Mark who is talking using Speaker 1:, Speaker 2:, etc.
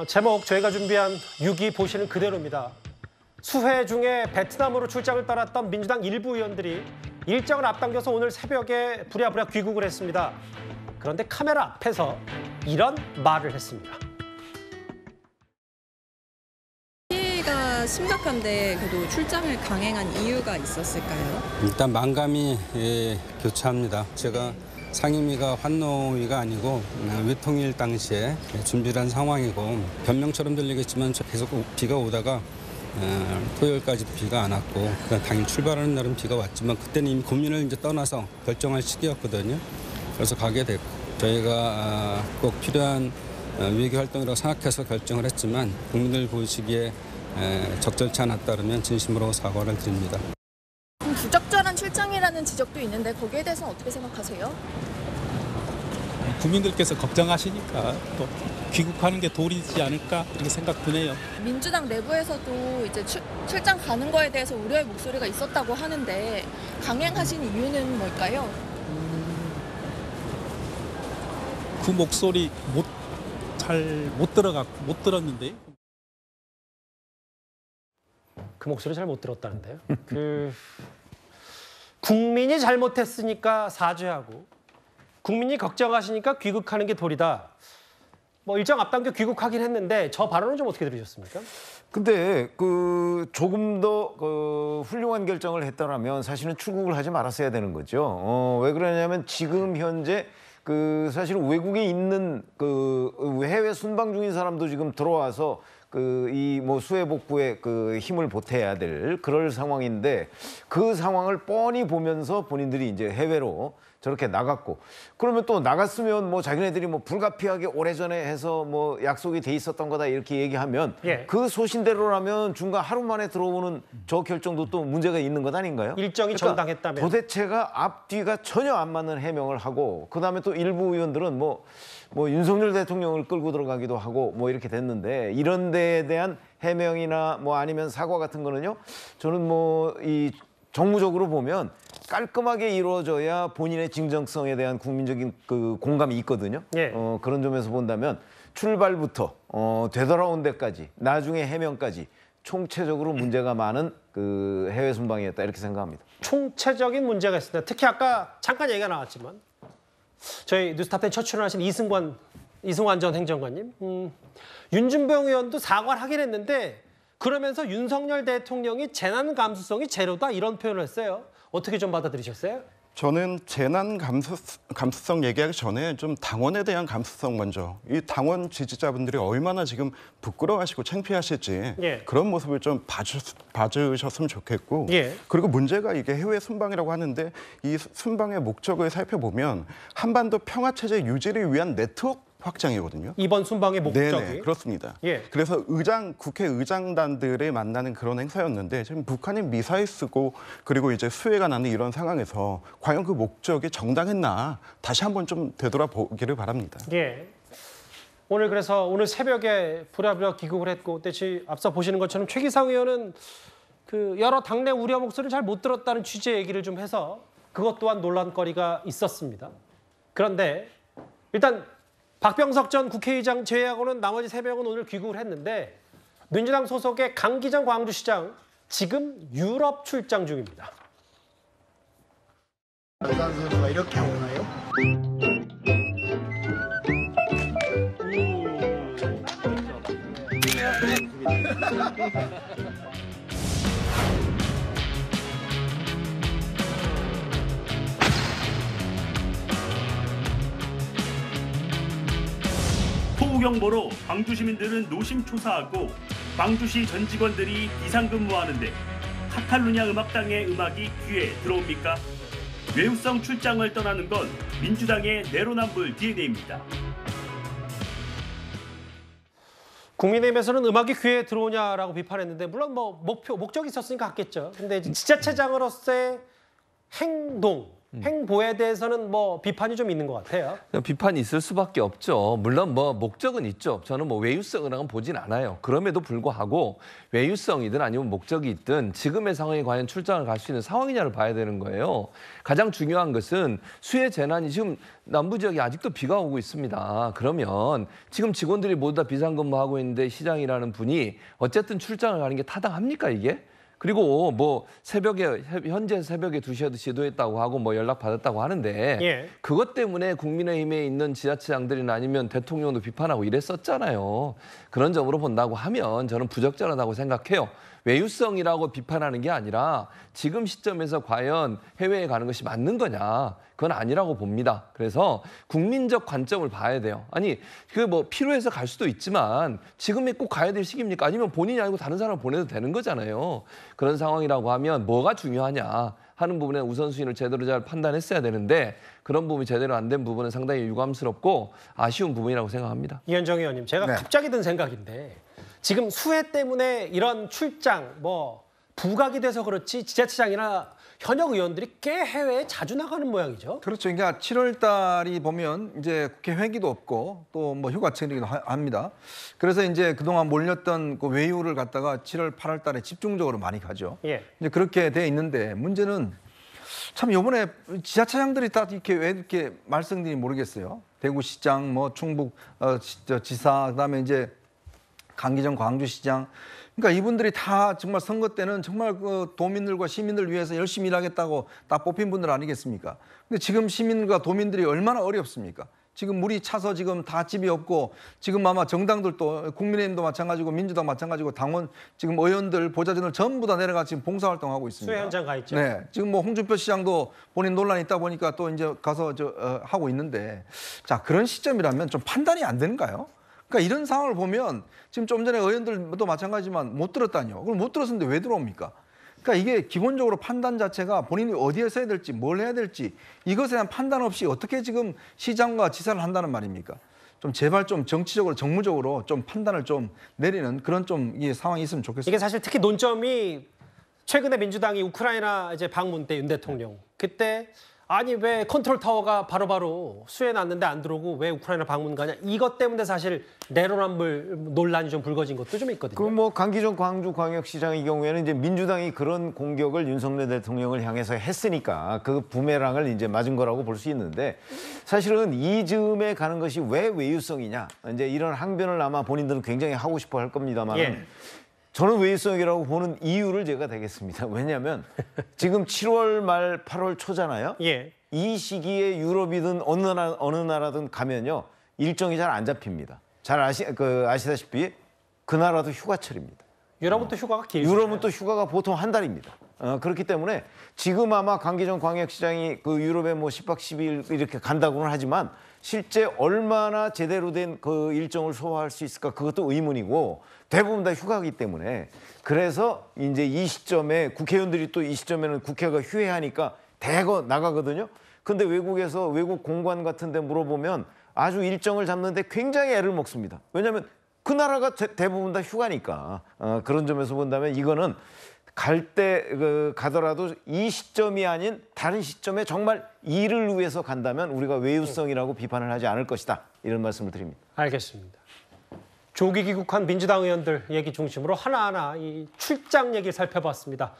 Speaker 1: 제목 저희가 준비한 6위 보시는 그대로입니다. 수회 중에 베트남으로 출장을 떠났던 민주당 일부 의원들이 일정을 앞당겨서 오늘 새벽에 부랴부랴 귀국을 했습니다. 그런데 카메라 앞에서 이런 말을 했습니다.
Speaker 2: 피해가 심각한데 그래도 출장을 강행한 이유가 있었을까요?
Speaker 3: 일단 만감이 교차합니다. 제가 상임위가 환노위가 아니고 외통일 당시에 준비를 한 상황이고 변명처럼 들리겠지만 계속 비가 오다가 토요일까지 비가 안 왔고 당일 출발하는 날은 비가 왔지만 그때는 이미 고민을 이제 떠나서 결정할 시기였거든요. 그래서 가게 됐고 저희가 꼭 필요한 외교 활동이라고 생각해서 결정을 했지만 국민들 보시기에 적절치 않았다면 진심으로 사과를 드립니다.
Speaker 4: 부적절한 출장이라는 지적도 있는데 거기에 대해서는 어떻게 생각하세요?
Speaker 5: 국민들께서 걱정하시니까 또 귀국하는 게 도리지 않을까 이렇게 생각 드네요.
Speaker 4: 민주당 내부에서도 이제 출장 가는 거에 대해서 우려의 목소리가 있었다고 하는데 강행하신 이유는 뭘까요?
Speaker 5: 그 목소리 잘 못 들었는데요.
Speaker 1: 그 목소리 잘 못 들었다는데요. 국민이 잘못했으니까 사죄하고 국민이 걱정하시니까 귀국하는 게 도리다. 뭐 일정 앞당겨 귀국하긴 했는데 저 발언은 좀 어떻게 들으셨습니까?
Speaker 6: 근데 조금 더 훌륭한 결정을 했더라면 사실은 출국을 하지 말았어야 되는 거죠. 왜 그러냐면 지금 현재 사실 외국에 있는 해외 순방 중인 사람도 지금 들어와서 이 수해 복구에 힘을 보태야 될 그럴 상황인데 그 상황을 뻔히 보면서 본인들이 이제 해외로 저렇게 나갔고 그러면 또 나갔으면 자기네들이 불가피하게 오래전에 해서 약속이 돼 있었던 거다 이렇게 얘기하면 그 소신대로라면 중간 하루 만에 들어오는 저 결정도 또 문제가 있는 것 아닌가요?
Speaker 1: 일정이
Speaker 6: 그러니까
Speaker 1: 정당했다면
Speaker 6: 도대체가 앞뒤가 전혀 안 맞는 해명을 하고 그다음에 또 일부 의원들은 윤석열 대통령을 끌고 들어가기도 하고 이렇게 됐는데 이런 데에 대한 해명이나 아니면 사과 같은 거는요 저는 이 정무적으로 보면 깔끔하게 이루어져야 본인의 진정성에 대한 국민적인 공감이 있거든요. 그런 점에서 본다면 출발부터 되돌아온 데까지 나중에 해명까지 총체적으로 문제가 많은 해외 순방이었다 이렇게 생각합니다.
Speaker 1: 총체적인 문제가 있습니다. 특히 아까 잠깐 얘기가 나왔지만 저희 뉴스탑10 첫 출연하신 이승환 전 행정관님, 윤준병 의원도 사과를 하긴 했는데 그러면서 윤석열 대통령이 재난 감수성이 제로다 이런 표현을 했어요. 어떻게 좀 받아들이셨어요?
Speaker 7: 저는 재난 감수성 얘기하기 전에 좀 당원에 대한 감수성 먼저. 이 당원 지지자분들이 얼마나 지금 부끄러워하시고 창피하실지 그런 모습을 좀 봐주셨으면 좋겠고 그리고 문제가 이게 해외 순방이라고 하는데 이 순방의 목적을 살펴보면 한반도 평화체제 유지를 위한 네트워크 확장이거든요.
Speaker 1: 이번 순방의 목적이?
Speaker 7: 네, 그렇습니다. 그래서 국회의장단들을 만나는 그런 행사였는데 지금 북한이 미사일 쓰고 그리고 이제 수해가 나는 이런 상황에서 과연 그 목적이 정당했나 다시 한번 좀 되돌아보기를 바랍니다.
Speaker 1: 오늘 그래서 오늘 새벽에 부랴부랴 귀국을 했고 앞서 보시는 것처럼 최기상 의원은 여러 당내 우려 목소리를 잘 못 들었다는 취지의 얘기를 좀 해서 그것 또한 논란거리가 있었습니다. 그런데 일단 박병석 전 국회의장 제외하고는 나머지 3명은 오늘 귀국을 했는데 민주당 소속의 강기정 광주시장 지금 유럽 출장 중입니다.
Speaker 8: 선수가 이렇게 오나요?
Speaker 9: 폭우경보로 광주 시민들은 노심초사하고 광주시 전 직원들이 비상근무하는데 카탈루냐 음악당의 음악이 귀에 들어옵니까? 외유성 출장을 떠나는 건 민주당의 내로남불 DNA입니다.
Speaker 1: 국민의힘에서는 음악이 귀에 들어오냐라고 비판했는데 물론 목적이 있었으니까 갔겠죠. 근데 지자체장으로서의 행동, 행보에 대해서는 뭐 비판이 좀 있는 것 같아요.
Speaker 10: 비판이 있을 수밖에 없죠. 물론 뭐 목적은 있죠. 저는 뭐 외유성이라고는 보진 않아요. 그럼에도 불구하고 외유성이든 아니면 목적이 있든 지금의 상황에 과연 출장을 갈 수 있는 상황이냐를 봐야 되는 거예요. 가장 중요한 것은 수해 재난이 지금 남부 지역에 아직도 비가 오고 있습니다. 그러면 지금 직원들이 모두 다 비상근무하고 있는데 시장이라는 분이 어쨌든 출장을 가는 게 타당합니까 이게? 그리고 뭐 현재 새벽에 2시에도 지도했다고 하고 뭐 연락 받았다고 하는데
Speaker 1: 예.
Speaker 10: 그것 때문에 국민의힘에 있는 지자체장들이나 아니면 대통령도 비판하고 이랬었잖아요. 그런 점으로 본다고 하면 저는 부적절하다고 생각해요. 외유성이라고 비판하는 게 아니라 지금 시점에서 과연 해외에 가는 것이 맞는 거냐. 그건 아니라고 봅니다. 그래서 국민적 관점을 봐야 돼요. 아니, 그 뭐 필요해서 갈 수도 있지만 지금에 꼭 가야 될 시기입니까? 아니면 본인이 아니고 다른 사람을 보내도 되는 거잖아요. 그런 상황이라고 하면 뭐가 중요하냐 하는 부분에 우선순위를 제대로 잘 판단했어야 되는데 그런 부분이 제대로 안 된 부분은 상당히 유감스럽고 아쉬운 부분이라고 생각합니다.
Speaker 1: 이현정 의원님, 제가 갑자기 든 생각인데 지금 수해 때문에 이런 출장, 뭐 부각이 돼서 그렇지 지자체장이나 현역 의원들이 꽤 해외에 자주 나가는 모양이죠.
Speaker 11: 그렇죠. 그러니까 7월 달이 보면 이제 국회 회기도 없고 또 뭐 휴가철이기도 합니다. 그래서 이제 그동안 몰렸던 그 외유를 갖다가 7월, 8월 달에 집중적으로 많이 가죠.
Speaker 1: 예.
Speaker 11: 이제 그렇게 돼 있는데 문제는 참 이번에 지자체장들이 다 이렇게 왜 이렇게 말썽들이 모르겠어요. 대구시장, 뭐 충북 지사, 그다음에 이제 강기정 광주시장. 그러니까 이분들이 다 정말 선거 때는 정말 그 도민들과 시민들 위해서 열심히 일하겠다고 다 뽑힌 분들 아니겠습니까? 근데 지금 시민과 도민들이 얼마나 어렵습니까? 지금 물이 차서 지금 다 집이 없고 지금 아마 정당들도 국민의힘도 마찬가지고 민주당 마찬가지고 당원 지금 의원들 보좌진들 전부 다 내려가 지금 봉사활동하고 있습니다.
Speaker 1: 수해 현장 가 있죠.
Speaker 11: 네, 지금 뭐 홍준표 시장도 본인 논란이 있다 보니까 또 이제 가서 하고 있는데 자 그런 시점이라면 좀 판단이 안 되는가요? 그러니까 이런 상황을 보면 지금 좀 전에 의원들도 마찬가지지만 못 들었다니요. 그럼 못 들었는데 왜 들어옵니까? 그러니까 이게 기본적으로 판단 자체가 본인이 어디에 서야 될지 뭘 해야 될지 이것에 대한 판단 없이 어떻게 지금 시장과 지사를 한다는 말입니까? 좀 제발 좀 정치적으로 정무적으로 좀 판단을 좀 내리는 그런 좀 이 상황이 있으면 좋겠습니다.
Speaker 1: 이게 사실 특히 논점이 최근에 민주당이 우크라이나 이제 방문 때 윤 대통령 그때 아니 왜 컨트롤 타워가 바로바로 수해 났는데 안 들어오고 왜 우크라이나 방문 가냐 이것 때문에 사실 내로남불 논란이 좀 불거진 것도 좀 있거든요.
Speaker 6: 그 뭐 강기정 광주광역시장의 경우에는 이제 민주당이 그런 공격을 윤석열 대통령을 향해서 했으니까 그 부메랑을 이제 맞은 거라고 볼 수 있는데 사실은 이 즈음에 가는 것이 왜 외유성이냐 이제 이런 항변을 아마 본인들은 굉장히 하고 싶어 할 겁니다만.
Speaker 1: 예.
Speaker 6: 저는 외유성이라고 보는 이유를 제가 대겠습니다. 왜냐하면 지금 7월 말 8월 초잖아요.
Speaker 1: 예.
Speaker 6: 이 시기에 유럽이든 어느 나라든 가면요. 일정이 잘 안 잡힙니다. 잘 아시다시피 그 나라도 휴가철입니다.
Speaker 1: 유럽은 또 휴가가 길죠.
Speaker 6: 유럽은 또 휴가가 보통 한 달입니다. 그렇기 때문에 지금 아마 강기정 광역시장이 그 유럽에 뭐 10박 10일 이렇게 간다고는 하지만 실제 얼마나 제대로 된 그 일정을 소화할 수 있을까 그것도 의문이고 대부분 다 휴가이기 때문에 그래서 이제 이 시점에 국회의원들이 또 이 시점에는 국회가 휴회하니까 대거 나가거든요. 근데 외국에서 외국 공관 같은 데 물어보면 아주 일정을 잡는데 굉장히 애를 먹습니다. 왜냐하면 그 나라가 대부분 다 휴가니까. 그런 점에서 본다면 이거는 갈 때 가더라도 이 시점이 아닌 다른 시점에 정말 일을 위해서 간다면 우리가 외유성이라고 비판을 하지 않을 것이다. 이런 말씀을 드립니다.
Speaker 1: 알겠습니다. 조기 귀국한 민주당 의원들 얘기 중심으로 하나하나 이 출장 얘기를 살펴봤습니다.